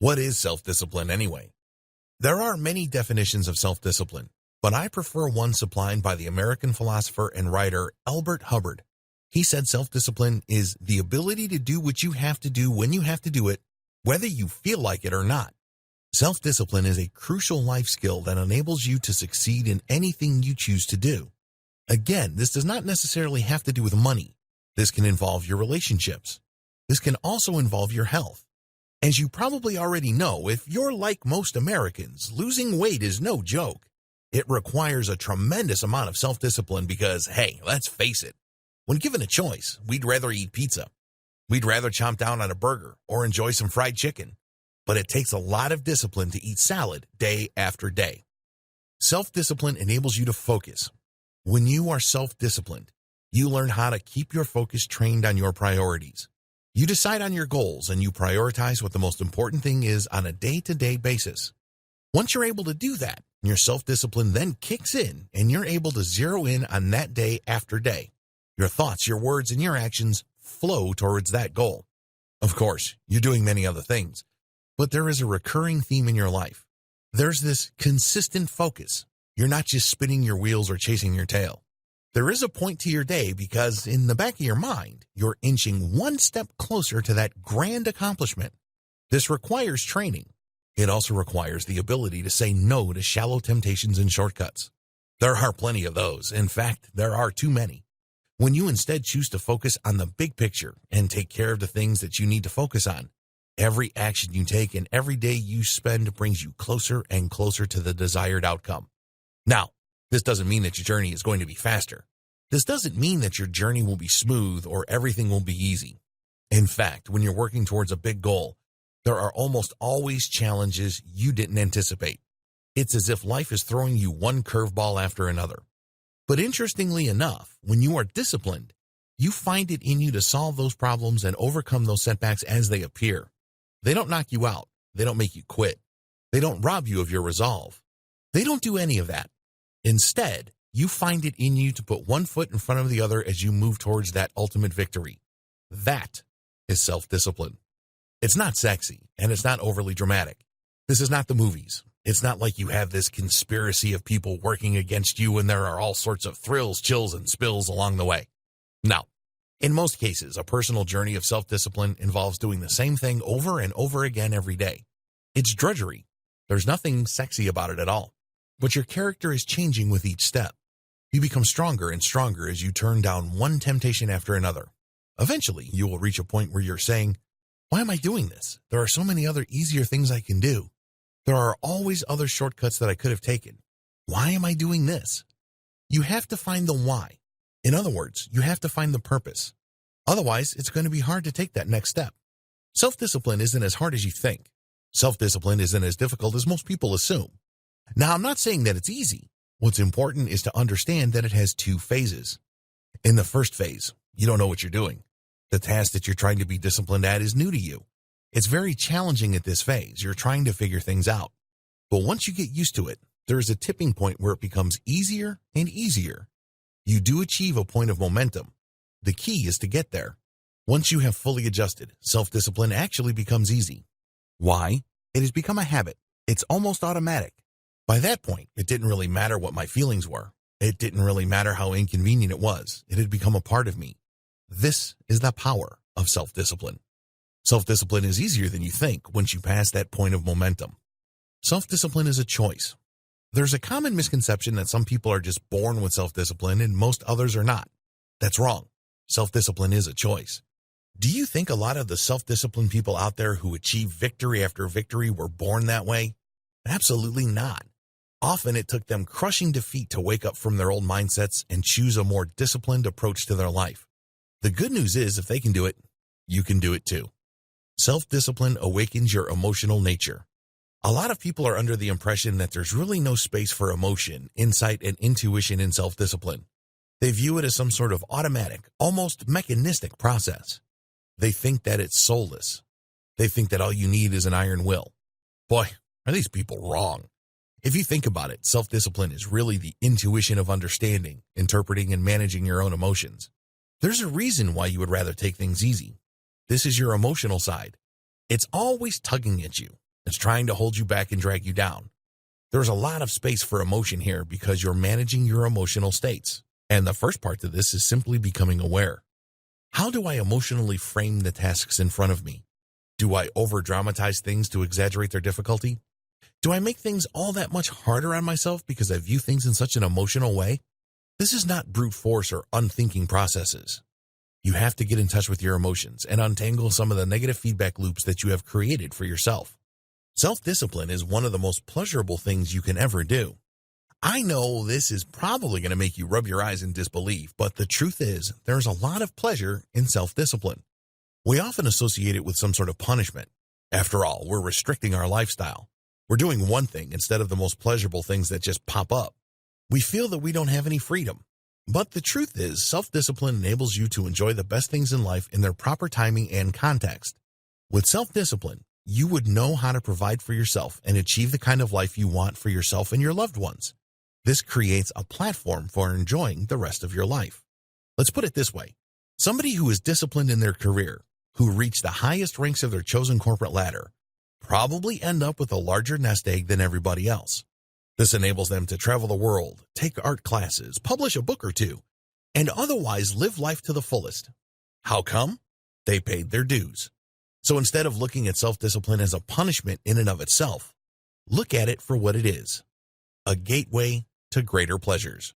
What is self-discipline anyway? There are many definitions of self-discipline, but I prefer one supplied by the American philosopher and writer Albert Hubbard. He said self-discipline is the ability to do what you have to do when you have to do it, whether you feel like it or not. Self-discipline is a crucial life skill that enables you to succeed in anything you choose to do. Again, this does not necessarily have to do with money. This can involve your relationships. This can also involve your health. As you probably already know, if you're like most Americans, losing weight is no joke. It requires a tremendous amount of self-discipline because, hey, let's face it, when given a choice, we'd rather eat pizza. We'd rather chomp down on a burger or enjoy some fried chicken. But it takes a lot of discipline to eat salad day after day. Self-discipline enables you to focus. When you are self-disciplined, you learn how to keep your focus trained on your priorities. You decide on your goals and you prioritize what the most important thing is on a day-to-day basis. Once you're able to do that, your self-discipline then kicks in and you're able to zero in on that day after day. Your thoughts, your words, and your actions flow towards that goal. Of course, you're doing many other things, but there is a recurring theme in your life. There's this consistent focus. You're not just spinning your wheels or chasing your tail. There is a point to your day because in the back of your mind, you're inching one step closer to that grand accomplishment. This requires training. It also requires the ability to say no to shallow temptations and shortcuts. There are plenty of those. In fact, there are too many. When you instead choose to focus on the big picture and take care of the things that you need to focus on, every action you take and every day you spend brings you closer and closer to the desired outcome. Now, this doesn't mean that your journey is going to be faster. This doesn't mean that your journey will be smooth or everything will be easy. In fact, when you're working towards a big goal, there are almost always challenges you didn't anticipate. It's as if life is throwing you one curveball after another. But interestingly enough, when you are disciplined, you find it in you to solve those problems and overcome those setbacks as they appear. They don't knock you out. They don't make you quit. They don't rob you of your resolve. They don't do any of that. Instead, you find it in you to put one foot in front of the other as you move towards that ultimate victory. That is self-discipline. It's not sexy, and it's not overly dramatic. This is not the movies. It's not like you have this conspiracy of people working against you and there are all sorts of thrills, chills, and spills along the way. No. In most cases, a personal journey of self-discipline involves doing the same thing over and over again every day. It's drudgery. There's nothing sexy about it at all. But your character is changing with each step. You become stronger and stronger as you turn down one temptation after another. Eventually, you will reach a point where you're saying, why am I doing this? There are so many other easier things I can do. There are always other shortcuts that I could have taken. Why am I doing this? You have to find the why. In other words, you have to find the purpose. Otherwise, it's going to be hard to take that next step. Self-discipline isn't as hard as you think. Self-discipline isn't as difficult as most people assume. Now, I'm not saying that it's easy. What's important is to understand that it has two phases. In the first phase, you don't know what you're doing. The task that you're trying to be disciplined at is new to you. It's very challenging at this phase. You're trying to figure things out. But once you get used to it, there is a tipping point where it becomes easier and easier. You do achieve a point of momentum. The key is to get there. Once you have fully adjusted, self-discipline actually becomes easy. Why? It has become a habit. It's almost automatic. By that point, it didn't really matter what my feelings were. It didn't really matter how inconvenient it was. It had become a part of me. This is the power of self-discipline. Self-discipline is easier than you think once you pass that point of momentum. Self-discipline is a choice. There's a common misconception that some people are just born with self-discipline and most others are not. That's wrong. Self-discipline is a choice. Do you think a lot of the self-disciplined people out there who achieve victory after victory were born that way? Absolutely not. Often it took them crushing defeat to wake up from their old mindsets and choose a more disciplined approach to their life. The good news is if they can do it, you can do it too. Self-discipline awakens your emotional nature. A lot of people are under the impression that there's really no space for emotion, insight, and intuition in self-discipline. They view it as some sort of automatic, almost mechanistic process. They think that it's soulless. They think that all you need is an iron will. Boy, are these people wrong. If you think about it, self-discipline is really the intuition of understanding, interpreting, and managing your own emotions. There's a reason why you would rather take things easy. This is your emotional side. It's always tugging at you. It's trying to hold you back and drag you down. There's a lot of space for emotion here because you're managing your emotional states. And the first part to this is simply becoming aware. How do I emotionally frame the tasks in front of me? Do I over-dramatize things to exaggerate their difficulty? Do I make things all that much harder on myself because I view things in such an emotional way? This is not brute force or unthinking processes. You have to get in touch with your emotions and untangle some of the negative feedback loops that you have created for yourself. Self-discipline is one of the most pleasurable things you can ever do. I know this is probably going to make you rub your eyes in disbelief, but the truth is there's a lot of pleasure in self-discipline. We often associate it with some sort of punishment. After all, we're restricting our lifestyle. We're doing one thing instead of the most pleasurable things that just pop up. We feel that we don't have any freedom. But the truth is, self-discipline enables you to enjoy the best things in life in their proper timing and context. With self-discipline, you would know how to provide for yourself and achieve the kind of life you want for yourself and your loved ones. This creates a platform for enjoying the rest of your life. Let's put it this way. Somebody who is disciplined in their career, who reach the highest ranks of their chosen corporate ladder, probably end up with a larger nest egg than everybody else. This enables them to travel the world, take art classes, publish a book or two, and otherwise live life to the fullest. How come? They paid their dues. So instead of looking at self-discipline as a punishment in and of itself, look at it for what it is, a gateway to greater pleasures.